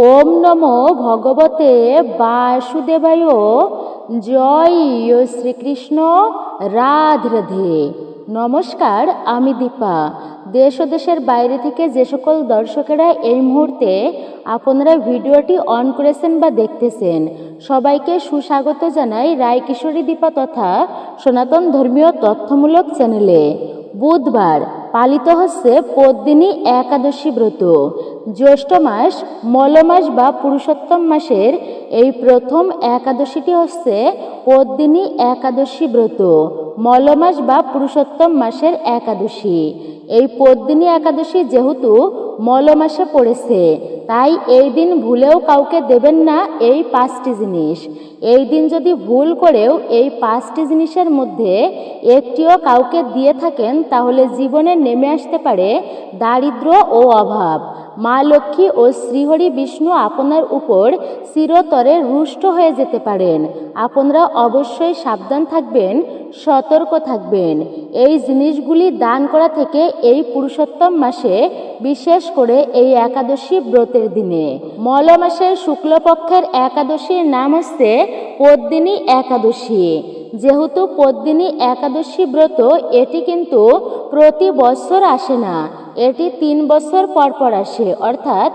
ওম নমো ভগবতে বাসুদেবায়। জয় শ্রীকৃষ্ণ। রাধে রাধে। নমস্কার, আমি দীপা। দেশ ও দেশের বাইরে থেকে যে সকল দর্শকেরা এই মুহূর্তে আপনারা ভিডিওটি অন করেছেন বা দেখতেছেন, সবাইকে সুস্বাগত জানাই রায়কিশোরী দীপা তথা সনাতন ধর্মীয় তথ্যমূলক চ্যানেলে। বুধবার পালিত হচ্ছে পদ্মিনী একাদশী ব্রত। জ্যৈষ্ঠ মাস মলমাস বা পুরুষোত্তম মাসের এই প্রথম একাদশীটি হচ্ছে পদ্মিনী একাদশী ব্রত, মলমাস বা পুরুষোত্তম মাসের একাদশী। এই পদ্মিনী একাদশী যেহেতু মলমাসে পড়েছে, তাই এই দিন ভুলেও কাউকে দেবেন না এই 5টি জিনিস। এই দিন যদি ভুল করেও এই 5টি জিনিসের মধ্যে একটিও কাউকে দিয়ে থাকেন, তাহলে জীবনে নেমে আসতে পারে দারিদ্র্য ও অভাব। মা লক্ষ্মী ও শ্রীহরি বিষ্ণু আপনার উপর চিরতরে রুষ্ট হয়ে যেতে পারেন। আপনারা অবশ্যই সাবধান থাকবেন, সতর্ক থাকবেন। এই জিনিসগুলি দান করা থেকে এই পুরুষোত্তম মাসে, বিশেষ করে এই একাদশী ব্রতের দিনে। মল মাসের শুক্লপক্ষের একাদশীর নাম হচ্ছে পদ্মিনী একাদশী। যেহেতু পদ্মিনী একাদশী ব্রত, এটি কিন্তু প্রতি বছর আসে না, এটি 3 বছর পর পর আসে। অর্থাৎ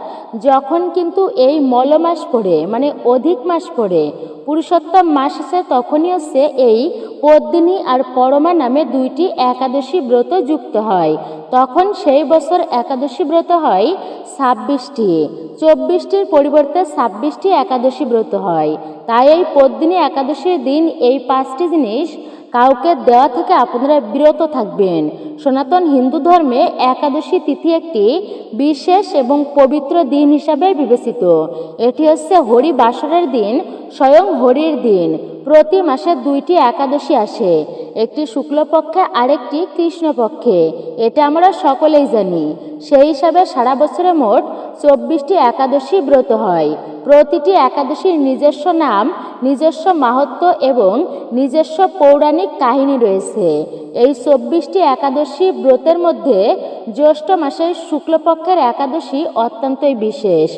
যখন কিন্তু এই মল মাস পড়ে, মানে অধিক মাস পড়ে, পুরুষোত্তম মাস আসে, তখনই হচ্ছে এই পদ্মিনী আর পরমা নামে 2টি একাদশী ব্রত যুক্ত হয়। তখন সেই বছর একাদশী ব্রত হয় 26টি, 24টির পরিবর্তে 26টি একাদশী ব্রত হয়। তাই এই পদ্মিনী একাদশীর দিন এই 5টি জিনিস কাউকে দেওয়া থেকে আপনারা বিরত থাকবেন। সনাতন হিন্দু ধর্মে একাদশী তিথি একটি বিশেষ এবং পবিত্র দিন হিসাবে বিবেচিত। এটি হচ্ছে হরি বাসরের দিন, স্বয়ং হরির দিন। প্রতি মাসে 2টি একাদশী আসে, একটি শুক্লপক্ষে আরেকটি কৃষ্ণপক্ষে। এটা আমরা সকলেই জানি। সেই হিসাবে সারা বছরে মোট 24টি একাদশী ব্রত হয়। প্রতিটি একাদশীর নিজস্ব নাম, নিজস্ব মাহাত্ম্য এবং নিজস্ব পৌরাণিক কাহিনী রয়েছে। এই 24টি একাদশী ব্রতের মধ্যে জ্যৈষ্ঠ মাসের শুক্লপক্ষের একাদশী অত্যন্তই বিশেষ।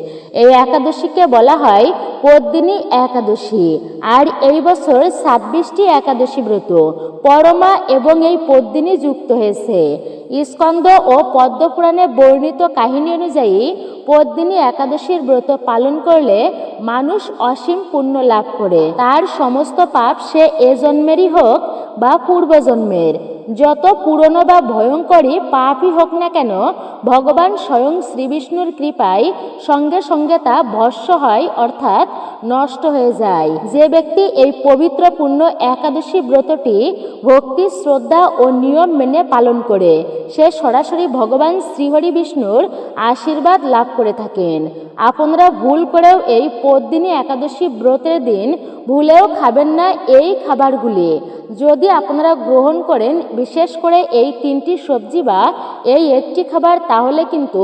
এই একাদশীকে বলা হয় পদ্মিনী একাদশী। আর এই বছর 26টি একাদশী ব্রত পরমা এবং এই পদ্মিনী যুক্ত হয়েছে। স্কন্দ ও পদ্মপুরাণে বর্ণিত কাহিনী অনুযায়ী পদ্মিনী একাদশীর ব্রত পালন করলে মানুষ অসীম পুণ্য লাভ করে। তার সমস্ত পাপ, সে এ জন্মেরই হোক বা পূর্বজন্মের, যত পুরনো বা ভয়ঙ্করী পাপই হোক না কেন, ভগবান স্বয়ং শ্রীবিষ্ণুর কৃপায় সঙ্গে সঙ্গে তা ভস্ম হয়, অর্থাৎ নষ্ট হয়ে যায়। যে ব্যক্তি এই পবিত্র পূর্ণ একাদশী ব্রতটি ভক্তি, শ্রদ্ধা ও নিয়ম মেনে পালন করে, সে সরাসরি ভগবান শ্রীহরি বিষ্ণুর আশীর্বাদ লাভ করে থাকেন। আপনারা ভুল করেও এই পদ্মিনী একাদশী ব্রতের দিন ভুলেও খাবেন না এই খাবারগুলি। যদি আপনারা গ্রহণ করেন, বিশেষ করে এই 3টি সবজি বা এই একটি খাবার, তাহলে কিন্তু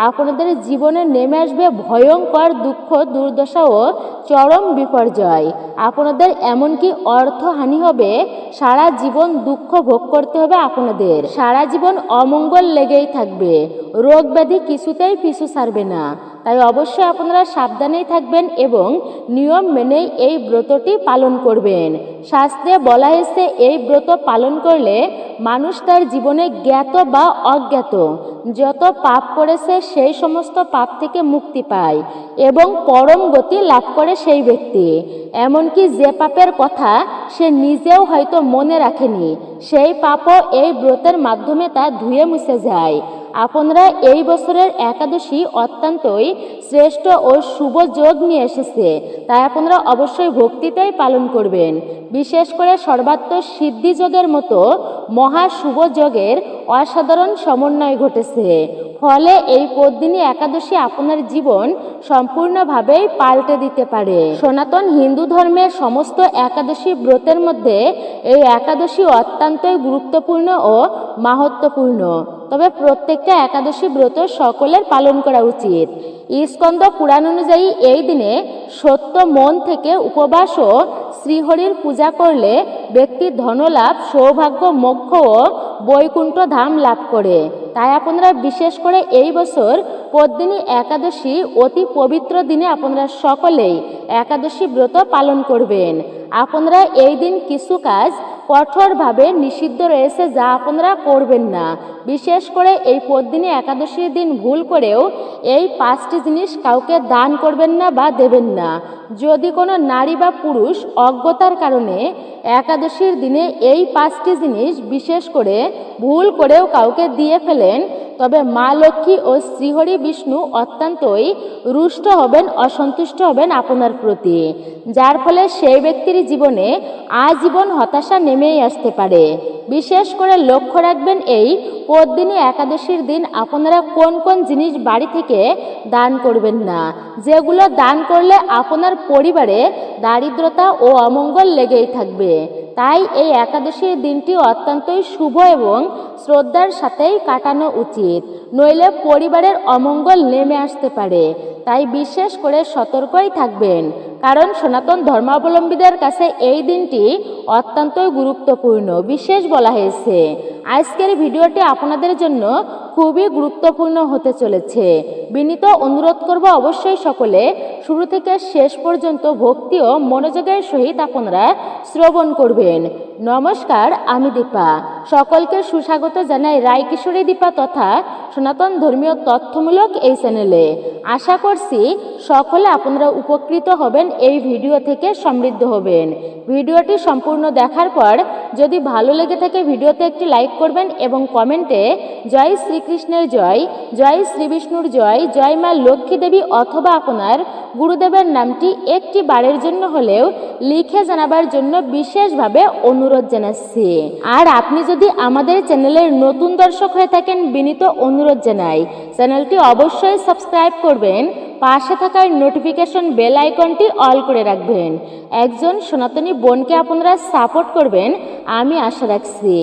আপনাদের জীবনে নেমে আসবে ভয়ঙ্কর দুঃখ, দুর্দশা ও চরম বিপর্যয়। আপনাদের এমনকি অর্থহানি হবে, সারা জীবন দুঃখ ভোগ করতে হবে আপনাদের, সারা জীবন অমঙ্গল লেগেই থাকবে, রোগ ব্যাধি কিছুতেই পিছু ছাড়বে না। তাই অবশ্যই আপনারা সাবধানেই থাকবেন এবং নিয়ম মেনেই এই ব্রতটি পালন করবেন। শাস্ত্রে বলা হয়েছে এই ব্রত পালন করলে মানুষ তার জীবনে জ্ঞাত বা অজ্ঞাত যত পাপ করেছে সেই সমস্ত পাপ থেকে মুক্তি পায় এবং পরম গতি লাভ করে সেই ব্যক্তি। এমনকি যে পাপের কথা সে নিজেও হয়তো মনে রাখেনি, সেই পাপও এই ব্রতের মাধ্যমে তা ধুয়ে মুছে যায়। আপনারা এই বছরের একাদশী অত্যন্তই শ্রেষ্ঠ ও শুভ যোগ নিয়ে এসেছে, তাই আপনারা অবশ্যই ভক্তিতেই পালন করবেন। বিশেষ করে সর্বাত্ম সিদ্ধি যোগের মতো মহা শুভ যোগের অসাধারণ সমন্বয় ঘটেছে। ফলে এই পদ্মিনী একাদশী আপনার জীবন সম্পূর্ণভাবেই পাল্টে দিতে পারে। সনাতন হিন্দু ধর্মের সমস্ত একাদশী ব্রতের মধ্যে এই একাদশী অত্যন্তই গুরুত্বপূর্ণ ও মাহাত্ম্যপূর্ণ। তবে প্রত্যেকটা একাদশী ব্রত সকলের পালন করা উচিত। স্কন্দ পুরাণ অনুযায়ী এই দিনে সত্য মন থেকে উপবাস ও শ্রীহরির পূজা করলে ব্যক্তির ধনলাভ, সৌভাগ্য, মোক্ষ ও বৈকুণ্ঠ ধাম লাভ করে। তাই আপনারা বিশেষ করে এই বছর পদ্মিনী একাদশী অতি পবিত্র দিনে আপনারা সকলেই একাদশী ব্রত পালন করবেন। আপনারা এই দিন কিছু কাজ কঠোরভাবে নিষিদ্ধ রয়েছে যা আপনারা করবেন না। বিশেষ করে এই পদ্মিনী একাদশীর দিন ভুল করেও এই 5টি জিনিস কাউকে দান করবেন না বা দেবেন না। যদি কোনো নারী বা পুরুষ অজ্ঞতার কারণে একাদশীর দিনে এই 5টি জিনিস বিশেষ করে ভুল করেও কাউকে দিয়ে ফেলেন, তবে মা লক্ষ্মী ও শ্রীহরি বিষ্ণু অত্যন্তই রুষ্ট হবেন, অসন্তুষ্ট হবেন আপনার প্রতি, যার ফলে সেই ব্যক্তির জীবনে আজীবন হতাশা নেমেই আসতে পারে। বিশেষ করে লক্ষ্য রাখবেন এই পদ্মিনী একাদশীর দিন আপনারা কোন কোন জিনিস বাড়ি থেকে দান করবেন না, যেগুলো দান করলে আপনার পরিবারে দারিদ্রতা ও অমঙ্গল লেগেই থাকবে। তাই এই একাদশীর দিনটি অত্যন্তই শুভ এবং শ্রদ্ধার সাথেই কাটানো উচিত, নইলে পরিবারের অমঙ্গল নেমে আসতে পারে। তাই বিশেষ করে সতর্কই থাকবেন, কারণ সনাতন ধর্মাবলম্বীদের কাছে এই দিনটি অত্যন্তই গুরুত্বপূর্ণ বিশেষ বলা হয়েছে। আজকের ভিডিওটি আপনাদের জন্য খুবই গুরুত্বপূর্ণ হতে চলেছে। বিনীত অনুরোধ করব অবশ্যই সকলে শুরু থেকে শেষ পর্যন্ত ভক্তি ও মনোযোগের সহিত আপনারা শ্রবণ করবেন। নমস্কার, আমি দীপা। সকলকে সুস্বাগত জানাই রায়কিশোরী দীপা তথা সনাতন ধর্মীয় তথ্যমূলক এই চ্যানেলে। আশা করছি সকলে আপনারা উপকৃত হবেন, এই ভিডিও থেকে সমৃদ্ধ হবেন। ভিডিওটি সম্পূর্ণ দেখার পর যদি ভালো লেগে থাকে ভিডিওতে একটি লাইক করবেন এবং কমেন্টে জয় শ্রীকৃষ্ণের জয়, জয় শ্রী বিষ্ণুর জয়, জয় মা লক্ষ্মী দেবী অথবা আপনার গুরুদেবের নামটি একটি বারের জন্য হলেও লিখে জানাবার জন্য বিশেষভাবে অনুরোধ জানাচ্ছি। আর আপনি যদি আমাদের চ্যানেলের নতুন দর্শক হয়ে থাকেন, বিনীত অনুরোধ জানাই চ্যানেলটি অবশ্যই সাবস্ক্রাইব করবেন, পাশে থাকার নোটিফিকেশন বেল আইকনটি অল করে রাখবেন। একজন সনাতনী বোনকে আপনারা সাপোর্ট করবেন আমি আশা রাখছি।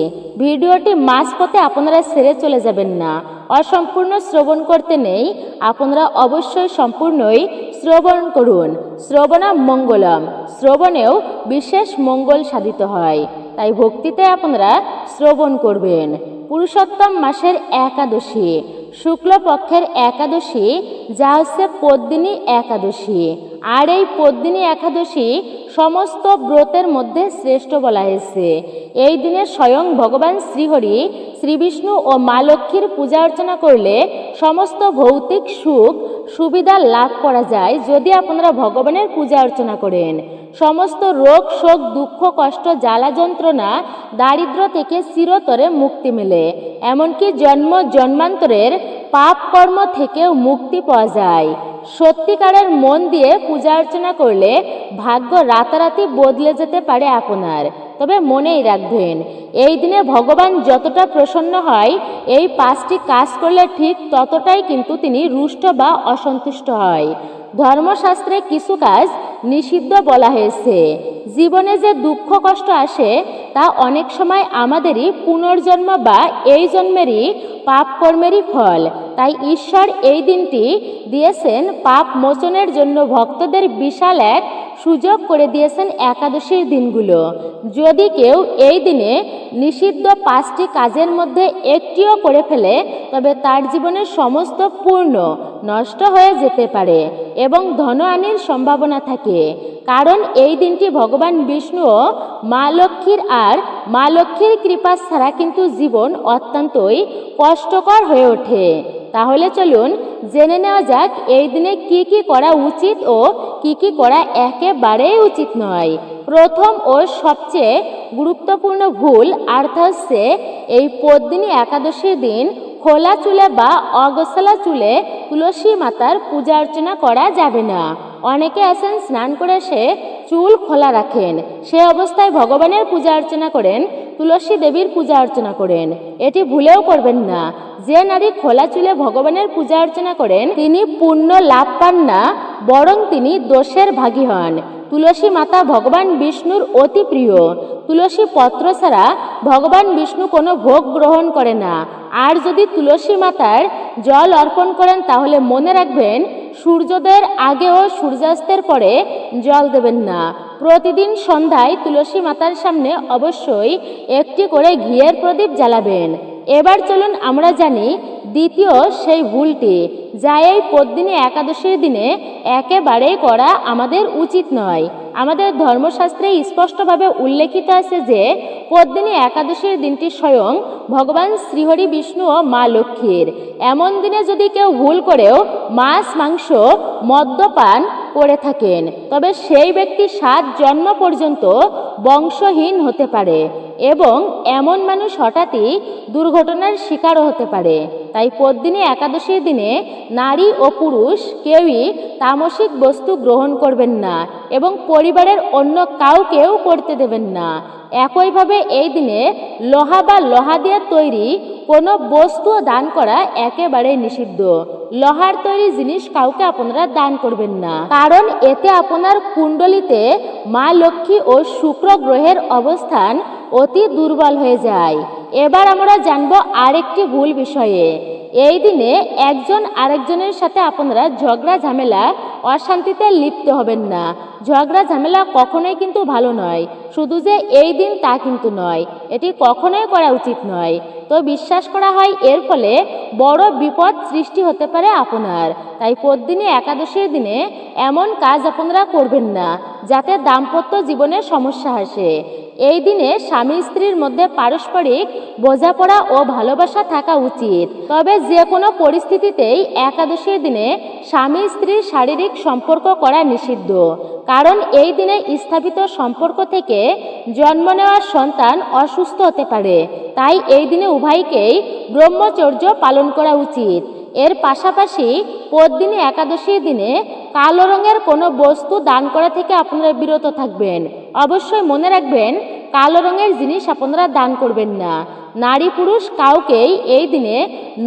ভিডিওটি মাঝপথে আপনারা ছেড়ে চলে যাবেন না, অসম্পূর্ণ শ্রবণ করতে নেই, আপনারা অবশ্যই সম্পূর্ণই শ্রবণ করুন। শ্রবণা মঙ্গলম, শ্রবণেও বিশেষ মঙ্গল সাধিত হয়, তাই ভক্তিতে আপনারা শ্রবণ করবেন। পুরুষোত্তম মাসের একাদশী, শুক্লপক্ষের একাদশী, যা হচ্ছে পদ্মিনী একাদশী। আর এই পদ্মিনী একাদশী সমস্ত ব্রতের মধ্যে শ্রেষ্ঠ বলা হয়েছে। এই দিনে স্বয়ং ভগবান শ্রীহরি, শ্রী বিষ্ণু ও মা লক্ষ্মীর পূজা অর্চনা করলে সমস্ত ভৌতিক সুখ সুবিধা লাভ করা যায় যদি আপনারা ভগবানের পূজা অর্চনা করেন। সমস্ত রোগ শোক দুঃখ কষ্ট জ্বালা যন্ত্রণা দারিদ্র থেকে চিরতরে মুক্তি মেলে, এমনকি জন্ম জন্মান্তরের পাপ কর্ম থেকেও মুক্তি পাওয়া যায়। সত্যিকারের মন দিয়ে পূজা অর্চনা করলে ভাগ্য রাতারাতি বদলে যেতে পারে আপনার। তবে মনেই রাখবেন, এই দিনে ভগবান যতটা প্রসন্ন হয় এই 5টি কাজ করলে ঠিক ততটাই কিন্তু তিনি রুষ্ট বা অসন্তুষ্ট হয়। ধর্মশাস্ত্রে কিছু কাজ নিষিদ্ধ বলা হয়েছে। জীবনে যে দুঃখ কষ্ট আসে তা অনেক সময় আমাদেরই পুনর্জন্ম বা এই জন্মেরই পাপ কর্মেরই ফল। তাই ঈশ্বর এই দিনটি দিয়েছেন পাপ মোচনের জন্য, ভক্তদের বিশাল এক সুযোগ করে দিয়েছেন একাদশীর দিনগুলো। যদি কেউ এই দিনে নিষিদ্ধ 5টি কাজের মধ্যে একটিও করে ফেলে তবে তার জীবনের সমস্ত পূর্ণ নষ্ট হয়ে যেতে পারে এবং ধনহানির সম্ভাবনা থাকে। কারণ এই দিনটি ভগবান বিষ্ণু ও মা লক্ষ্মীর, আর মা লক্ষ্মীর কৃপা ছাড়া কিন্তু জীবন অত্যন্তই কষ্টকর হয়ে ওঠে। তাহলে চলুন জেনে নেওয়া যাক এই দিনে কি কি করা উচিত ও কি কি করা একেবারেই উচিত নয়। প্রথম ও সবচেয়ে গুরুত্বপূর্ণ ভুল অর্থাৎ হচ্ছে এই পদ্মিনী একাদশীর দিন খোলা চুলে বা অগোছালা চুলে তুলসী মাতার পূজা অর্চনা করা যাবে না। অনেকে আছেন স্নান করে সে চুল খোলা রাখেন, সে অবস্থায় ভগবানের পূজা অর্চনা করেন, তুলসী দেবীর পূজা অর্চনা করেন। এটি ভুলেও করবেন না। যে নারী খোলা চুলে ভগবানের পূজা অর্চনা করেন তিনি পুণ্য লাভ পান না, বরং তিনি দোষের ভাগী হন। তুলসী মাতা ভগবান বিষ্ণুর অতি প্রিয়। তুলসী পত্র ছাড়া ভগবান বিষ্ণু কোনো ভোগ গ্রহণ করে না। আর যদি তুলসী মাতার জল অর্পণ করেন তাহলে মনে রাখবেন সূর্যোদয়ের আগে ও সূর্যাস্তের পরে জল দেবেন না। প্রতিদিন সন্ধ্যায় তুলসী মাতার সামনে অবশ্যই একটি করে ঘিয়ের প্রদীপ জ্বালাবেন। এবার চলুন আমরা জানি দ্বিতীয় সেই ভুলটি, যা এই পদ্মিনী একাদশীর দিনে একেবারেই করা আমাদের উচিত নয়। আমাদের ধর্মশাস্ত্রে স্পষ্টভাবে উল্লেখিত আছে যে পদ্মিনী একাদশীর দিনটি স্বয়ং ভগবান শ্রীহরি বিষ্ণু ও মা লক্ষ্মীর। এমন দিনে যদি কেউ ভুল করেও মাছ মাংস মদ্যপান করে থাকেন, তবে সেই ব্যক্তি 7 জন্ম পর্যন্ত বংশহীন হতে পারে এবং এমন মানুষ হঠাৎই দুর্ঘটনার শিকারও হতে পারে। তাই পদ্মিনী একাদশীর দিনে নারী ও পুরুষ কেউই তামসিক বস্তু গ্রহণ করবেন না এবং পরিবারের অন্য কাউকেও করতে দেবেন না। একইভাবে এই দিনে লোহা বা লোহা দিয়ে তৈরি কোনো বস্তু দান করা একেবারে নিষিদ্ধ। লোহার তৈরি জিনিস কাউকে আপনারা দান করবেন না, কারণ এতে আপনার কুণ্ডলিতে মা লক্ষ্মী ও শুক্র গ্রহের অবস্থান অতি দুর্বল হয়ে যায়। এবার আমরা জানবো আরেকটি ভুল বিষয়ে। এই দিনে একজন আরেকজনের সাথে আপনারা ঝগড়া ঝামেলা অশান্তিতে লিপ্ত হবেন না। ঝগড়া ঝামেলা কখনোই কিন্তু ভালো নয়। শুধু যে এই দিন তা কিন্তু নয়, এটি কখনোই করা উচিত নয়। তো বিশ্বাস করা হয় এর ফলে বড় বিপদ সৃষ্টি হতে পারে আপনার। তাই পদ্মিনী একাদশীর দিনে এমন কাজ আপনারা করবেন না যাতে দাম্পত্য জীবনে সমস্যা আসে। এই দিনে স্বামী স্ত্রীর মধ্যে পারস্পরিক বোঝাপড়া ও ভালোবাসা থাকা উচিত। তবে যে কোনো পরিস্থিতিতেই একাদশীর দিনে স্বামী স্ত্রীর শারীরিক সম্পর্ক করা নিষিদ্ধ, কারণ এই দিনে স্থাপিত সম্পর্ক থেকে জন্ম নেওয়া সন্তান অসুস্থ হতে পারে। তাই এই দিনে উভয়কেই ব্রহ্মচর্য পালন করা উচিত। এর পাশাপাশি পদ্মিনী একাদশীর দিনে কালো রঙের কোনো বস্তু দান করা থেকে আপনারা বিরত থাকবেন। অবশ্যই মনে রাখবেন, কালো রঙের জিনিস আপনারা দান করবেন না। নারী পুরুষ কাউকেই এই দিনে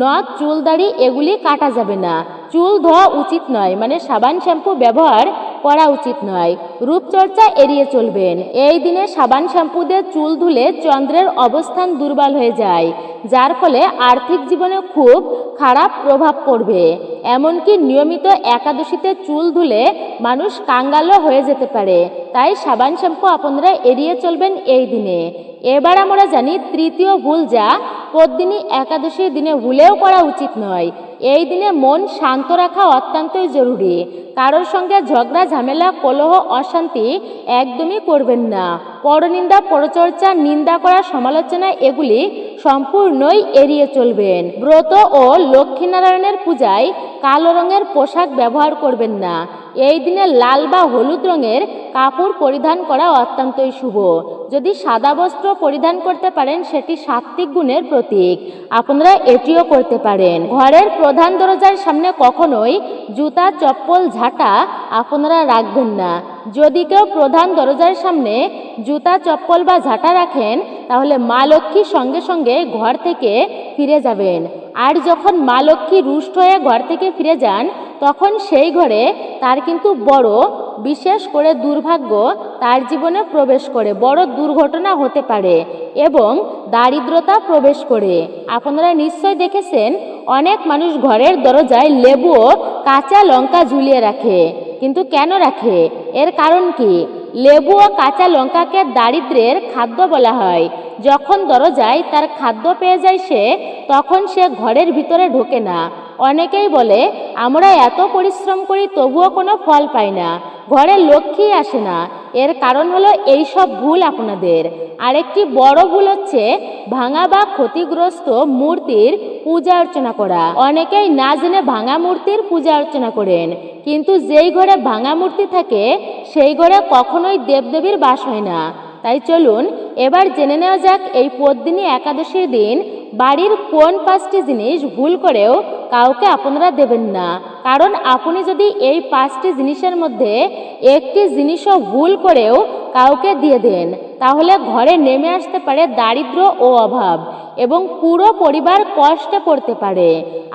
নখ চুল দাড়ি এগুলি কাটা যাবে না। চুল ধোয়া উচিত নয়, মানে সাবান শ্যাম্পু ব্যবহার করা উচিত নয়। রূপচর্চা এড়িয়ে চলবেন। এই দিনে সাবান শ্যাম্পু দিয়ে চুল ধুলে চন্দ্রের অবস্থান দুর্বল হয়ে যায়, যার ফলে আর্থিক জীবনে খুব খারাপ প্রভাব পড়বে। এমনকি নিয়মিত একাদশীতে চুল ধুলে মানুষ কাঙ্গালও হয়ে যেতে পারে। তাই সাবান শ্যাম্পু আপনারা এড়িয়ে চলবেন এই দিনে। এবার আমরা জানি তৃতীয় ভুল, যা পদ্মিনী একাদশীর দিনে ভুলেও করা উচিত নয়। এই দিনে মন শান্ত রাখা অত্যন্তই জরুরি। কারোর সঙ্গে ঝগড়া ঝামেলা কলহ অশান্তি একদমই করবেন না। পরনিন্দা পরচর্চা নিন্দা করা সমালোচনা এগুলি সম্পূর্ণই এড়িয়ে চলবেন। ব্রত ও লক্ষ্মীনারায়ণের পূজায় কালো রঙের পোশাক ব্যবহার করবেন না। এই দিনে লাল বা হলুদ রঙের কাপড় পরিধান করা অত্যন্তই শুভ। যদি সাদা বস্ত্র পরিধান করতে পারেন সেটি সাত্ত্বিক গুণের প্রতীক, আপনারা এটিও করতে পারেন। ঘরের প্রধান দরজার সামনে কখনোই জুতা চপ্পল ঝাঁটা আপনারা রাখবেন না। যদি কেউ প্রধান দরজার সামনে জুতা চপ্পল বা ঝাঁটা রাখেন, তাহলে মা লক্ষ্মী সঙ্গে সঙ্গে ঘর থেকে ফিরে যাবেন। আর যখন মা লক্ষ্মী রুষ্ট হয়ে ঘর থেকে ফিরে যান, তখন সেই ঘরে তার কিন্তু বড়, বিশেষ করে দুর্ভাগ্য তার জীবনে প্রবেশ করে, বড় দুর্ঘটনা হতে পারে এবং দারিদ্রতা প্রবেশ করে। আপনারা নিশ্চয় দেখেছেন, অনেক মানুষ ঘরের দরজায় লেবু ও কাঁচা লঙ্কা ঝুলিয়ে রাখে। কিন্তু কেন রাখে? এর কারণ কি? লেবু ও কাঁচা লঙ্কাকে দারিদ্রের খাদ্য বলা হয়। যখন দরজায় তার খাদ্য পেয়ে যায় তখন সে ঘরের ভিতরে ঢোকে না। অনেকেই বলে, আমরা এত পরিশ্রম করি তবুও কোনো ফল পাই না, ঘরে লক্ষ্মী আসে না। এর কারণ হলো এই সব ভুল আপনাদের। আরেকটি বড় ভুল হচ্ছে ভাঙা বা ক্ষতিগ্রস্ত মূর্তির পূজা অর্চনা করা। অনেকেই না জেনে ভাঙা মূর্তির পূজা অর্চনা করেন, কিন্তু যেই ঘরে ভাঙা মূর্তি থাকে সেই ঘরে কখনোই দেবদেবীর বাস হয় না। তাই চলুন এবার জেনে নেওয়া যাক, এই পদ্মিনী একাদশীর দিন বাড়ির কোন 5টি জিনিস ভুল করেও কাউকে আপনারা দেবেন না। কারণ আপনি যদি এই 5টি জিনিসের মধ্যে একটি জিনিসও ভুল করেও কাউকে দিয়ে দেন, তাহলে ঘরে নেমে আসতে পারে দারিদ্র ও অভাব এবং পুরো পরিবার কষ্টে পড়তে পারে।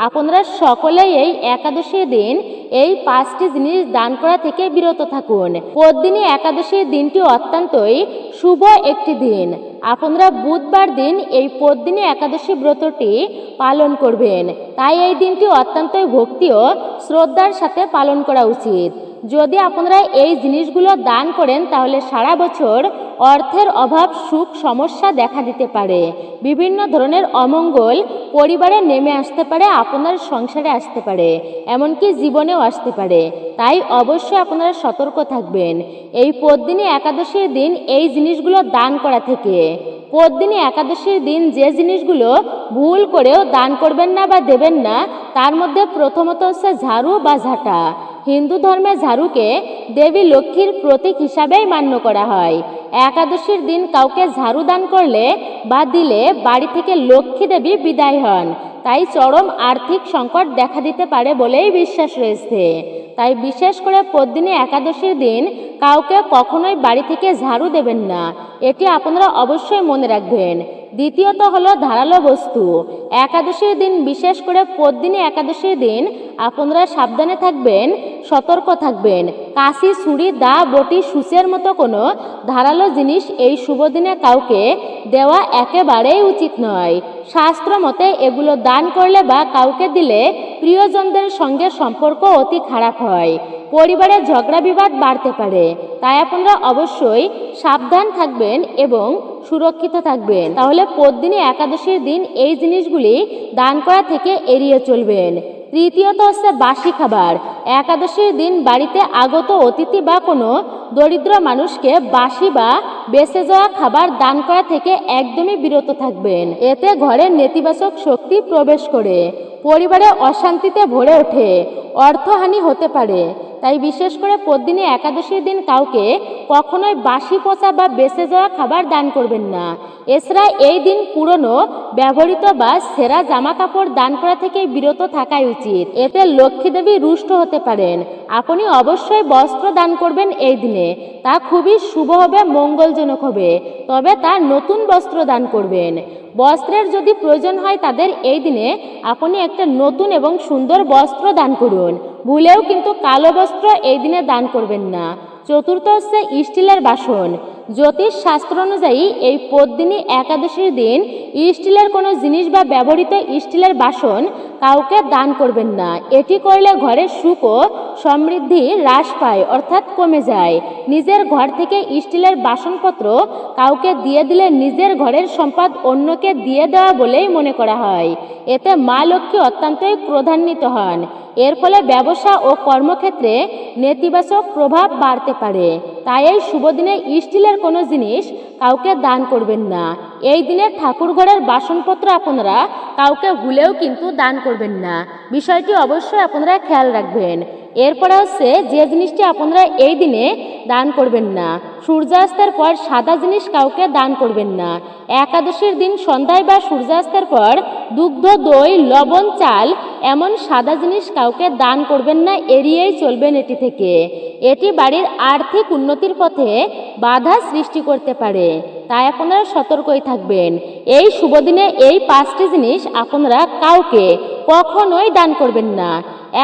আপনারা সকলেই এই একাদশীর দিন এই 5টি জিনিস দান করা থেকে বিরত থাকুন। পদ্মিনী একাদশীর দিনটি অত্যন্তই শুভ একটি দিন। আপনারা বুধবার দিন এই পদ্মিনী একাদশী ব্রতটি পালন করবেন। তাই এই দিনটি অত্যন্তই ভক্তি ও শ্রদ্ধার সাথে পালন করা উচিত। যদি আপনারা এই জিনিসগুলো দান করেন তাহলে সারা বছর অর্থের অভাব, সুখ সমস্যা দেখা দিতে পারে। বিভিন্ন ধরনের অমঙ্গল পরিবারে নেমে আসতে পারে, আপনার সংসারে আসতে পারে, এমনকি জীবনেও আসতে পারে। তাই অবশ্যই আপনারা সতর্ক থাকবেন এই পদ্মিনী একাদশীর দিন এই জিনিসগুলো দান করা থেকে। পদ্মিনী একাদশীর দিন যে জিনিসগুলো ভুল করেও দান করবেন না বা দেবেন না, তার মধ্যে প্রথমত হচ্ছে ঝাড়ু বা ঝাঁটা। হিন্দু ধর্মে ঝাড়ুকে দেবী লক্ষ্মীর প্রতীক হিসাবেই মান্য করা হয়। একাদশীর দিন কাউকে ঝাড়ু দান করলে বা দিলে বাড়ি থেকে লক্ষ্মী দেবী বিদায় হন, তাই চরম আর্থিক সংকট দেখা দিতে পারে বলেই বিশ্বাস রয়েছে। তাই বিশেষ করে পদ্মিনী একাদশীর দিন কাউকে কখনোই বাড়ি থেকে ঝাড়ু দেবেন না, এটি আপনারা অবশ্যই মনে রাখবেন। দ্বিতীয়ত হলো ধারালো বস্তু। একাদশীর দিন, বিশেষ করে পদ্মিনী একাদশীর দিন আপনারা সাবধানে থাকবেন, সতর্ক থাকবেন। কাশি, ছুরি, দা, বটি, সূচের মতো কোনো ধারালো জিনিস এই শুভ দিনে কাউকে দেওয়া একেবারেই উচিত নয়। শাস্ত্র মতে এগুলো দান করলে বা কাউকে দিলে প্রিয়জনদের সঙ্গে সম্পর্ক অতি খারাপ হয়, পরিবারে ঝগড়া বিবাদ বাড়তে পারে। তাই আপনারা অবশ্যই সাবধান থাকবেন এবং সুরক্ষিত থাকবেন। তাহলে পদ্মিনী একাদশীর দিন এই জিনিসগুলি দান করা থেকে এড়িয়ে চলবেন। তৃতীয়ত হচ্ছে বাসি খাবার। একাদশীর দিন বাড়িতে আগত অতিথি বা কোনো দরিদ্র মানুষকে বাসি বা বেঁচে যাওয়া খাবার দান করা থেকে একদমই বিরত থাকবেন। এতে ঘরে নেতিবাচক শক্তি প্রবেশ করে পরিবারে অশান্তিতে ভরে ওঠে, অর্থহানি হতে পারে। তাই বিশেষ করে পদ্মিনী একাদশীর দিন কাউকে কখনোই বাসি, পচা বা বেঁচে যাওয়া খাবার দান করবেন না। এছাড়া এই দিন পুরনো, ব্যবহৃত বা ছেঁড়া জামা কাপড় দান করা থেকে বিরত থাকাই উচিত। এতে লক্ষ্মী দেবী রুষ্ট হতে পারেন। আপনি অবশ্যই বস্ত্র দান করবেন এই দিনে, তা খুবই শুভ হবে, মঙ্গলজনক হবে, তবে তা নতুন বস্ত্র দান করবেন। বস্ত্রের যদি প্রয়োজন হয় তাদের এই দিনে আপনি একটা নতুন এবং সুন্দর বস্ত্র দান করুন। ভুলেও কিন্তু কালো বস্ত্র এই দিনে দান করবেন না। চতুর্থ হচ্ছে স্টিলের বাসন। জ্যোতিষ শাস্ত্র অনুযায়ী এই পদ্মিনী একাদশীর দিন স্টিলের কোনো জিনিস বা ব্যবহৃত স্টিলের বাসন কাউকে দান করবেন না। এটি করলে ঘরের সুখ ও সমৃদ্ধি হ্রাস পায়, অর্থাৎ কমে যায়। নিজের ঘর থেকে স্টিলের বাসনপত্র কাউকে দিয়ে দিলে নিজের ঘরের সম্পদ অন্যকে দিয়ে দেওয়া বলেই মনে করা হয়। এতে মা লক্ষ্মী অত্যন্তই ক্রোধান্বিত হন। এর ফলে ব্যবসা ও কর্মক্ষেত্রে নেতিবাচক প্রভাব বাড়তে পারে। তাই এই শুভ দিনে স্টিলের কোনো জিনিস কাউকে দান করবেন না। এই দিনে ঠাকুর ঘরের বাসনপত্র আপনারা কাউকে ভুলেও কিন্তু দান করবেন না, বিষয়টি অবশ্যই আপনারা খেয়াল রাখবেন। এরপরে হচ্ছে যে জিনিসটি আপনারা এই দিনে দান করবেন না, সূর্যাস্তের পর সাদা জিনিস কাউকে দান করবেন না। একাদশীর দিন সন্ধ্যায় বা সূর্যাস্তের পর দুগ্ধ, দই, লবণ, চাল এমন সাদা জিনিস কাউকে দান করবেন না, এড়িয়েই চলবেন এটি থেকে। এটি বাড়ির আর্থিক উন্নতির পথে বাধা সৃষ্টি করতে পারে, তাই আপনারা সতর্কই থাকবেন। এই শুভ দিনে এই 5টি জিনিস আপনারা কাউকে কখনোই দান করবেন না।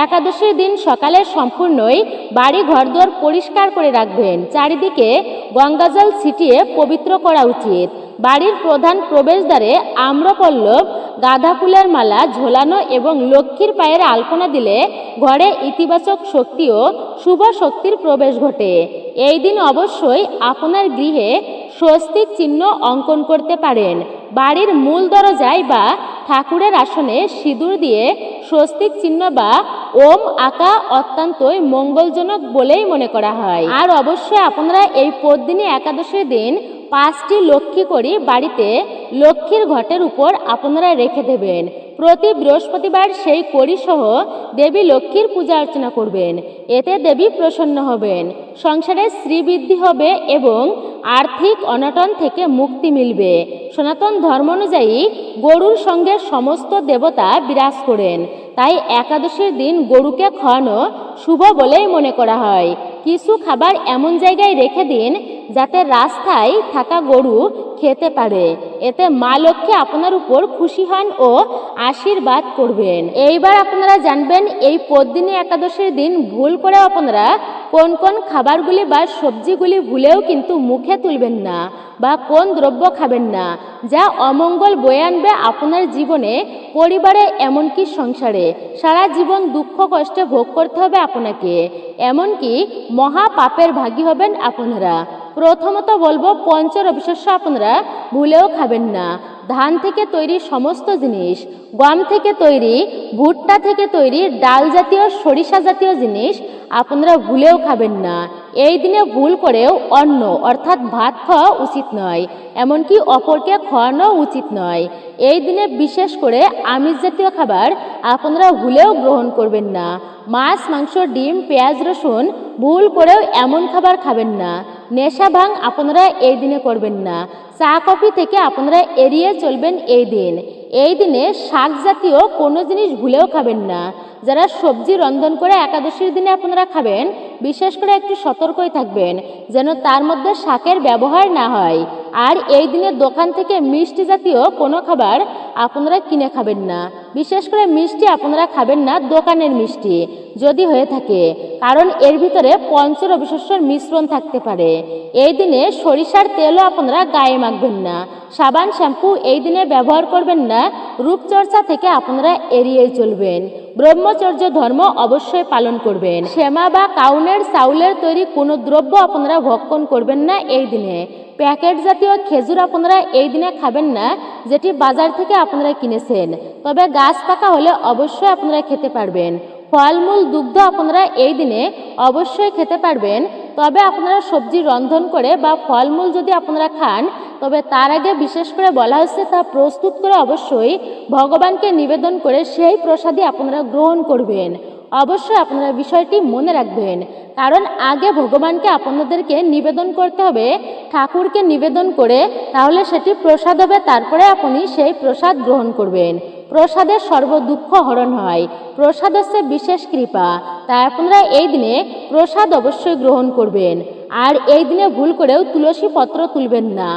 একাদশীর দিন সকালে সম্পূর্ণই বাড়ি ঘরদুয়ার পরিষ্কার করে রাখবেন। চারিদিকে গঙ্গাজল ছিটিয়ে পবিত্র করা উচিত। বাড়ির প্রধান প্রবেশদ্বারে আম্রপল্লব, গাঁদা ফুলের মালা ঝোলানো এবং লক্ষ্মীর পায়ের আলপনা দিলে ঘরে ইতিবাচক শক্তি ও শুভ শক্তির প্রবেশ ঘটে। এই দিন অবশ্যই আপনার গৃহে স্বস্তিক চিহ্ন অঙ্কন করতে পারেন। বাড়ির মূল দরজায় বা ঠাকুরের আসনে সিঁদুর দিয়ে স্বস্তিক চিহ্ন বা ওম আঁকা অত্যন্তই মঙ্গলজনক বলেই মনে করা হয়। আর অবশ্যই আপনারা এই পদ্মিনী একাদশীর দিন 5টি লক্ষ্মী কড়ি বাড়িতে লক্ষ্মীর ঘটের উপর আপনারা রেখে দেবেন। প্রতি বৃহস্পতিবার সেই কড়ি সহ দেবী লক্ষ্মীর পূজা অর্চনা করবেন। এতে দেবী প্রসন্ন হবেন, সংসারে শ্রীবৃদ্ধি হবে এবং আর্থিক অনটন থেকে মুক্তি মিলবে। সনাতন ধর্ম অনুযায়ী গরুর সঙ্গে সমস্ত দেবতা বিরাজ করেন, তাই একাদশীর দিন গরুকে খাওয়ানো শুভ বলেই মনে করা হয়। কিছু খাবার এমন জায়গায় রেখে দিন যাতে রাস্তায় থাকা গরু খেতে পারে। এতে মা লক্ষ্মী আপনার উপর খুশি হন ও আশীর্বাদ করবেন। এইবার আপনারা জানবেন এই পদ্মিনী একাদশীর দিন ভুল করে আপনারা কোন কোন খাবারগুলি বা সবজিগুলি ভুলেও কিন্তু মুখে তুলবেন না বা কোন দ্রব্য খাবেন না যা অমঙ্গল বয়ে আনবে আপনার জীবনে, পরিবারে, এমনকি সংসারে। সারা জীবন দুঃখ কষ্টে ভোগ করতে হবে আপনাকে, এমনকি মহা পাপের ভাগী হবেন আপনারা। প্রথমত বলবো, পঞ্চরবি শস্য আপনারা ভুলেও খাবেন না। ধান থেকে তৈরি সমস্ত জিনিস, গম থেকে তৈরি, ভুট্টা থেকে তৈরি, ডাল জাতীয়, সরিষা জাতীয় জিনিস আপনারা ভুলেও খাবেন না। এই দিনে ভুল করেও অন্ন অর্থাৎ ভাত খাওয়া উচিত নয়, এমনকি অপরকে খাওয়ানো উচিত নয়। এই দিনে বিশেষ করে আমিষ জাতীয় খাবার আপনারা ভুলেও গ্রহণ করবেন না। মাছ, মাংস, ডিম, পেঁয়াজ, রসুন ভুল করেও এমন খাবার খাবেন না। নেশা ভাঙ আপনারা এই দিনে করবেন না। চা কফি থেকে আপনারা এড়িয়ে চলবেন এই দিন। এই দিনে শাক জাতীয় কোনো জিনিস ভুলেও খাবেন না। যারা সবজি রন্ধন করে একাদশীর দিনে আপনারা খাবেন, বিশেষ করে একটু সতর্কই থাকবেন যেন তার মধ্যে শাকের ব্যবহার না হয়। আর এই দিনে দোকান থেকে মিষ্টি জাতীয় কোনো খাবার আপনারা কিনে খাবেন না। বিশেষ করে মিষ্টি আপনারা খাবেন না দোকানের মিষ্টি যদি হয়ে থাকে, কারণ এর ভিতরে পঞ্চরবি শস্যের মিশ্রণ থাকতে পারে। এই দিনে সরিষার তেলও আপনারা গায়ে মাখবেন না। সাবান, শ্যাম্পু এই দিনে ব্যবহার করবেন না। রূপচর্চা থেকে আপনারা এড়িয়ে চলবেন। ব্রহ্মচর্য ধর্ম অবশ্যই পালন করবেন। সেমা বা কাউনের চাউলের তৈরি কোনো দ্রব্য আপনারা ভক্ষণ করবেন না এই দিনে। প্যাকেট জাতীয় খেজুর আপনারা এই দিনে খাবেন না, যেটি বাজার থেকে আপনারা কিনেছেন, তবে গাছ পাকা হলে অবশ্যই আপনারা খেতে পারবেন। ফলমূল, দুগ্ধ আপনারা এই দিনে অবশ্যই খেতে পারবেন, তবে আপনারা সবজি রন্ধন করে বা ফলমূল যদি আপনারা খান, তবে তার আগে বিশেষ করে বলা হচ্ছে তা প্রস্তুত করে অবশ্যই ভগবানকে নিবেদন করে সেই প্রসাদই আপনারা গ্রহণ করবেন। অবশ্যই আপনারা বিষয়টি মনে রাখবেন, কারণ আগে ভগবানকে আপনাদেরকে নিবেদন করতে হবে, ঠাকুরকে নিবেদন করে, তাহলে সেটি প্রসাদ হবে, তারপরে আপনি সেই প্রসাদ গ্রহণ করবেন। প্রসাদের সর্বদুঃখ হরণ হয়। প্রসাদ হচ্ছে বিশেষ কৃপা, তাই আপনারা এই দিনে প্রসাদ অবশ্যই গ্রহণ করবেন। আর এই দিনে ভুল করেও তুলসী পত্র তুলবেন না।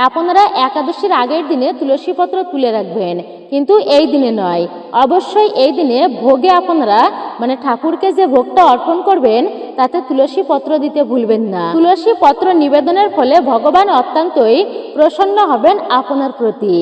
আপনারা একাদশীর আগের দিনে তুলসী পত্র তুলে রাখবেন, কিন্তু এই দিনে নয়। অবশ্যই এই দিনে ভোগে আপনারা ঠাকুরকে যে ভোগটা অর্পণ করবেন তাতে তুলসী পত্র দিতে ভুলবেন না। তুলসী পত্র নিবেদনের ফলে ভগবান অত্যন্তই প্রসন্ন হবেন আপনার প্রতি।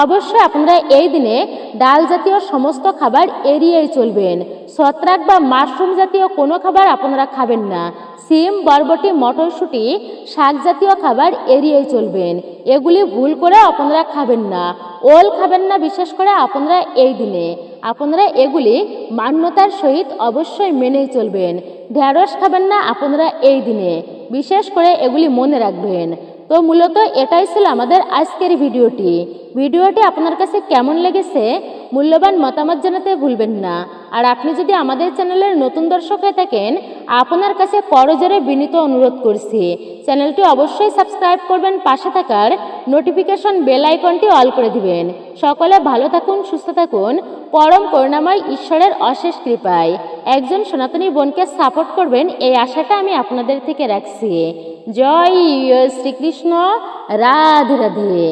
অবশ্যই আপনারা এই দিনে ডাল জাতীয় সমস্ত খাবার এড়িয়েই চলবেন। ছত্রাক বা মাশরুম জাতীয় কোনো খাবার আপনারা খাবেন না। সিম, বরবটি, মটরশুঁটি, শাক জাতীয় খাবার এড়িয়েই চলবেন। এগুলি ভুল করে আপনারা খাবেন না। ওল খাবেন না, বিশেষ করে আপনারা এই দিনে। আপনারা এগুলি মান্যতার সহিত অবশ্যই মেনেই চলবেন। ঢেঁড়স খাবেন না আপনারা এই দিনে, বিশেষ করে এগুলি মনে রাখবেন। তো মূলত এটাই ছিল আমাদের আজকের ভিডিওটি আপনার কাছে কেমন লেগেছে মূল্যবান মতামত জানাতে ভুলবেন না। আর আপনি যদি আমাদের চ্যানেলের নতুন দর্শক হয়ে থাকেন, আপনার কাছে করজোরে বিনীত অনুরোধ করছি চ্যানেলটি অবশ্যই সাবস্ক্রাইব করবেন, পাশে থাকার নোটিফিকেশন বেল আইকনটি অল করে দিবেন। সকলে ভালো থাকুন, সুস্থ থাকুন, পরম করুণাময় ঈশ্বরের অশেষ কৃপায় একজন সনাতনী বোনকে সাপোর্ট করবেন, এই আশাটা আমি আপনাদের থেকে রাখছি। জয় শ্রীকৃষ্ণ, রাধে রাধে।